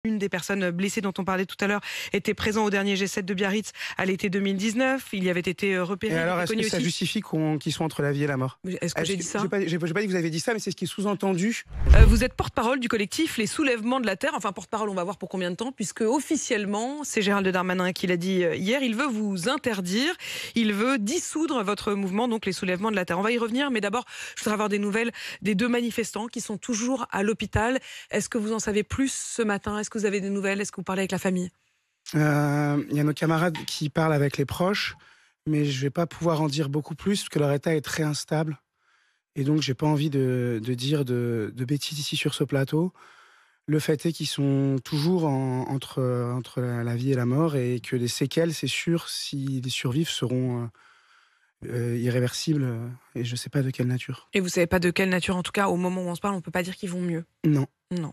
Une des personnes blessées dont on parlait tout à l'heure était présent au dernier G7 de Biarritz à l'été 2019. Il y avait été repéré. Et alors, est-ce que ça justifie qu'ils soient entre la vie et la mort? Est-ce que j'ai dit ça? J'ai pas dit que vous avez dit ça, mais c'est ce qui est sous-entendu. Vous êtes porte-parole du collectif Les Soulèvements de la Terre. Enfin, porte-parole, on va voir pour combien de temps, puisque officiellement, c'est Gérald Darmanin qui l'a dit hier, il veut vous interdire, il veut dissoudre votre mouvement, donc Les Soulèvements de la Terre. On va y revenir, mais d'abord, je voudrais avoir des nouvelles des 2 manifestants qui sont toujours à l'hôpital. Est-ce que vous en savez plus ce matin? Est-ce que vous avez des nouvelles? Est-ce que vous parlez avec la famille? Il y a nos camarades qui parlent avec les proches, mais je vais pas pouvoir en dire beaucoup plus, parce que leur état est très instable. Et donc, j'ai pas envie de dire de bêtises ici sur ce plateau. Le fait est qu'ils sont toujours entre la vie et la mort, et que les séquelles, c'est sûr, s'ils survivent, seront irréversibles, et je sais pas de quelle nature. Et vous savez pas de quelle nature, en tout cas, au moment où on se parle, on peut pas dire qu'ils vont mieux. Non. Non.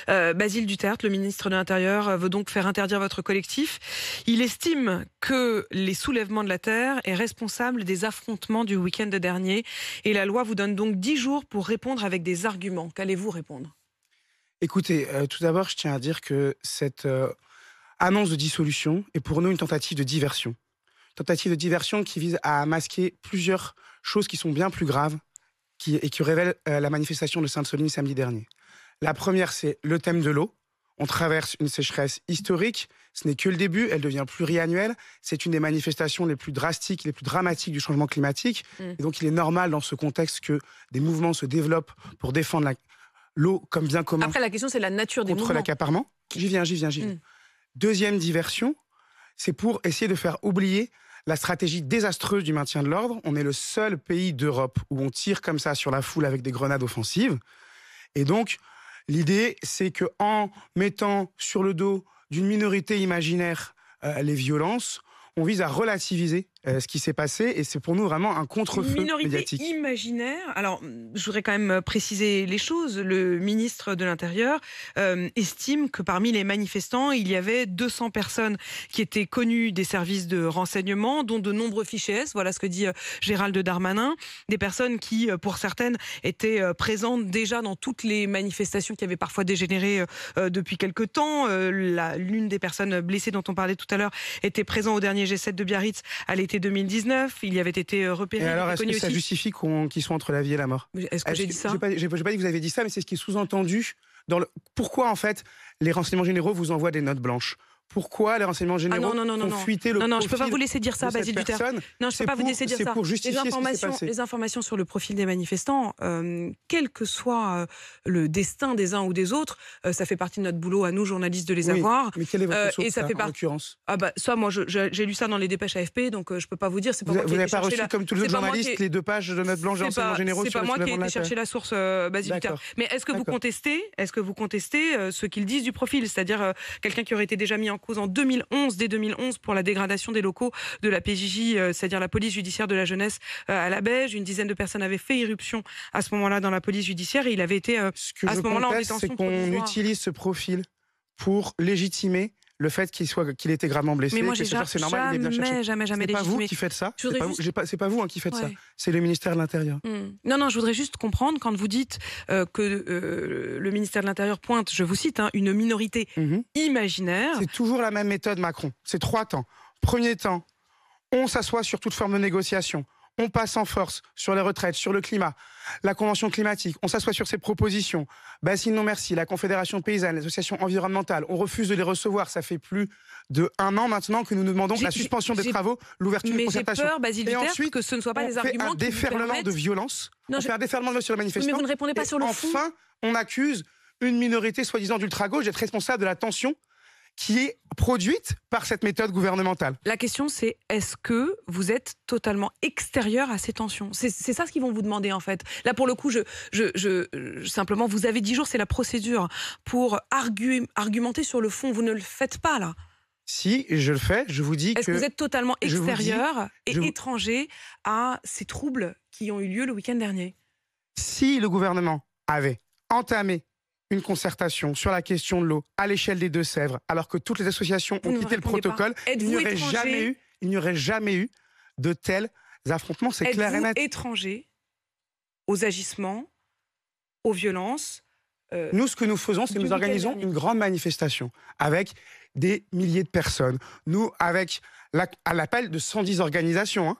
Basile Duterte, le ministre de l'Intérieur, veut donc faire interdire votre collectif. Il estime que les Soulèvements de la Terre est responsable des affrontements du week-end dernier. Et la loi vous donne donc 10 jours pour répondre avec des arguments. Qu'allez-vous répondre? Écoutez, tout d'abord, je tiens à dire que cette annonce de dissolution est pour nous une tentative de diversion. Tentative de diversion qui vise à masquer plusieurs choses qui sont bien plus graves et qui révèlent la manifestation de Sainte-Soline samedi dernier. La première, c'est le thème de l'eau. On traverse une sécheresse historique. Ce n'est que le début. Elle devient pluriannuelle. C'est une des manifestations les plus drastiques, les plus dramatiques du changement climatique. Et donc, il est normal dans ce contexte que des mouvements se développent pour défendre l'eau comme bien commun. Après, la question, c'est la nature des mouvements. Contre l'accaparement. J'y viens. Deuxième diversion, c'est pour essayer de faire oublier la stratégie désastreuse du maintien de l'ordre. On est le seul pays d'Europe où on tire comme ça sur la foule avec des grenades offensives. Et donc, l'idée, c'est qu'en mettant sur le dos d'une minorité imaginaire les violences, on vise à relativiser ce qui s'est passé, et c'est pour nous vraiment un contre-feu médiatique. Minorité imaginaire. Alors, je voudrais quand même préciser les choses. Le ministre de l'Intérieur estime que parmi les manifestants, il y avait 200 personnes qui étaient connues des services de renseignement, dont de nombreux fichiers S. Voilà ce que dit Gérald Darmanin. Des personnes qui, pour certaines, étaient présentes déjà dans toutes les manifestations qui avaient parfois dégénéré depuis quelque temps. L'une des personnes blessées dont on parlait tout à l'heure était présente au dernier G7 de Biarritz à l'été 2019. Il y avait été repéré. Et alors, est-ce que ça justifie qu'ils soient entre la vie et la mort? Est-ce que j'ai dit ça? J'ai pas dit que vous avez dit ça, mais c'est ce qui est sous-entendu. Pourquoi, en fait, les renseignements généraux vous envoient des notes blanches? Pourquoi les renseignements généraux ont fuité le profil? Non, je peux pas vous laisser dire ça, Basile Duterte. Non, je peux pas vous laisser dire ça. C'est pour justifier ce qui s'est passé. Les informations sur le profil des manifestants, quel que soit le destin des uns ou des autres, ça fait partie de notre boulot à nous, journalistes, de les avoir. Mais quelle est votre source, en l'occurrence? Ça, moi, j'ai lu ça dans les dépêches AFP, donc je peux pas vous dire. Vous n'avez pas reçu, comme tous les autres journalistes, les 2 pages de notes blanches des renseignements généraux sur les Soulèvements de la Terre? C'est pas moi qui ai été chercher la source, Basile Duterte. Mais est-ce que vous contestez ce qu'ils disent du profil, c'est-à-dire quelqu'un qui aurait été déjà mis en cause en 2011, dès 2011, pour la dégradation des locaux de la PJJ, c'est-à-dire la police judiciaire de la jeunesse à la Beige. Une dizaine de personnes avaient fait irruption à ce moment-là dans la police judiciaire, et il avait été ce que c'est qu'on utilise ce profil pour légitimer le fait qu'il était gravement blessé. Mais moi, j'ai jamais C'est pas vous qui faites ça. C'est pas vous qui faites ça. C'est le ministère de l'Intérieur. Non, je voudrais juste comprendre, quand vous dites que le ministère de l'Intérieur pointe, je vous cite, une minorité imaginaire. C'est toujours la même méthode, Macron. C'est 3 temps. Premier temps, on s'assoit sur toute forme de négociation. On passe en force sur les retraites, sur le climat, la convention climatique. On s'assoit sur ces propositions. Bassine non merci, la Confédération paysanne, l'association environnementale. On refuse de les recevoir. Ça fait plus de 1 an maintenant que nous demandons la suspension des travaux, l'ouverture de concertation. Mais j'ai peur, Basile Duterte, ensuite, que ce ne soit pas des arguments qui vous déferlement de violence. On fait un déferlement sur les manifestants. Mais vous ne répondez pas sur le fond. Enfin, on accuse une minorité soi-disant d'ultra-gauche d'être responsable de la tension qui est produite par cette méthode gouvernementale. La question, c'est est-ce que vous êtes totalement extérieur à ces tensions? C'est ça ce qu'ils vont vous demander, en fait. Là, pour le coup, simplement, vous avez 10 jours, c'est la procédure pour argumenter sur le fond. Vous ne le faites pas, là. Si, je le fais, je vous dis Est-ce que vous êtes totalement extérieur et étranger à ces troubles qui ont eu lieu le week-end dernier? Si le gouvernement avait entamé une concertation sur la question de l'eau à l'échelle des Deux-Sèvres, alors que toutes les associations ont quitté le protocole, il n'y aurait jamais eu de tels affrontements, c'est clair et net. Êtes-vous étranger aux agissements, aux violences Nous, ce que nous faisons, c'est que nous organisons une grande manifestation avec des milliers de personnes. Nous, avec à l'appel de 110 organisations, hein,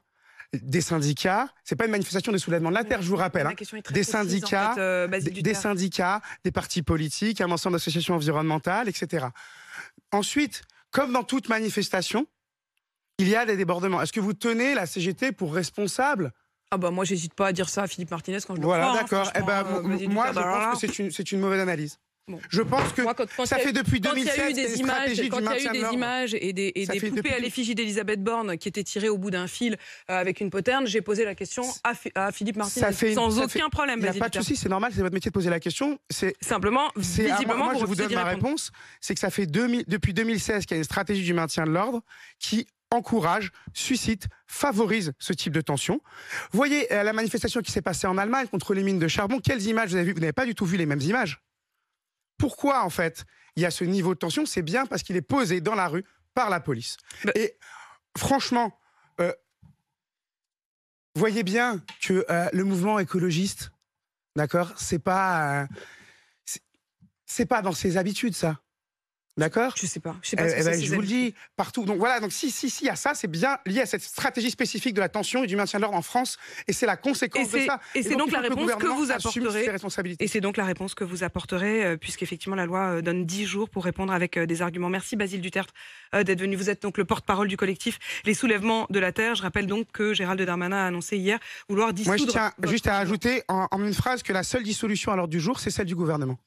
des syndicats, c'est pas une manifestation de soulèvement de la terre, je vous rappelle. Hein. Des syndicats, en fait, des syndicats, des partis politiques, un ensemble d'associations environnementales, etc. Ensuite, comme dans toute manifestation, il y a des débordements. Est-ce que vous tenez la CGT pour responsable? Ah bah moi, j'hésite pas à dire ça à Philippe Martinez quand je le Voilà, crois. d'accord. Hein, moi, je pense que c'est une mauvaise analyse. Bon. Je pense que ça fait depuis 2016 quand il y a eu des images et des poupées à l'effigie d'Elisabeth Borne qui étaient tirées au bout d'un fil avec une poterne, j'ai posé la question à Philippe Martinez sans aucun problème. Il n'y a pas de souci, c'est normal, c'est votre métier de poser la question. Simplement, visiblement, moi, je vous donne ma réponse, c'est que ça fait depuis 2016 qu'il y a une stratégie du maintien de l'ordre qui encourage, suscite, favorise ce type de tension. Vous voyez la manifestation qui s'est passée en Allemagne contre les mines de charbon, quelles images vous avez vues? Vous n'avez pas du tout vu les mêmes images. Pourquoi, en fait, il y a ce niveau de tension? C'est bien parce qu'il est posé dans la rue par la police. Et franchement, voyez bien que le mouvement écologiste, d'accord, c'est pas dans ses habitudes, ça. D'accord? Je sais pas. Je vous le dis, partout. Donc voilà, donc si il y a ça, c'est bien lié à cette stratégie spécifique de la tension et du maintien de l'ordre en France, et c'est la conséquence de ça. Et c'est donc la réponse que vous apporterez. Et c'est donc la réponse que vous apporterez, puisqu'effectivement la loi donne 10 jours pour répondre avec des arguments. Merci Basile Duterte d'être venu. Vous êtes donc le porte-parole du collectif Les Soulèvements de la Terre. Je rappelle donc que Gérald Darmanin a annoncé hier vouloir dissoudre. Moi, je tiens juste à ajouter en une phrase que la seule dissolution à l'ordre du jour, c'est celle du gouvernement.